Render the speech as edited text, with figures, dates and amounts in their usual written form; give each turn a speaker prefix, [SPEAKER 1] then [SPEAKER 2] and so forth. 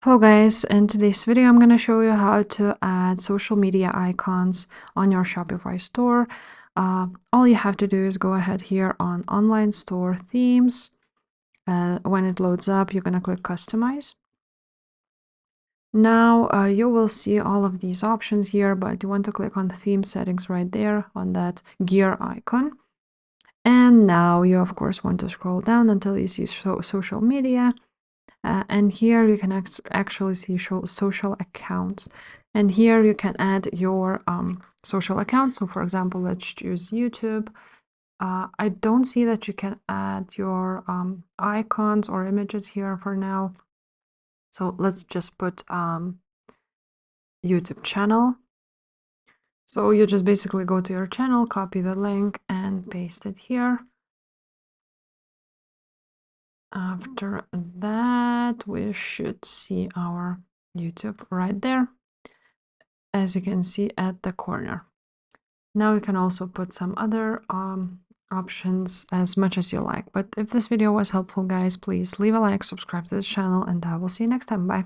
[SPEAKER 1] Hello guys, in today's video I'm going to show you how to add social media icons on your Shopify store. All you have to do is go ahead here on online store themes. When it loads up, you're going to click customize. Now you will see all of these options here, but you want to click on the theme settings right there on that gear icon. And now you of course want to scroll down until you see social media. And here you can actually see social accounts. And here you can add your social accounts. So for example, let's choose YouTube. I don't see that you can add your icons or images here for now. So let's just put YouTube channel. So you just basically go to your channel, copy the link and paste it here. After that, we should see our YouTube right there, as you can see at the corner. Now you can also put some other options as much as you like. But if this video was helpful, guys, please leave a like, subscribe to this channel, and I will see you next time. Bye.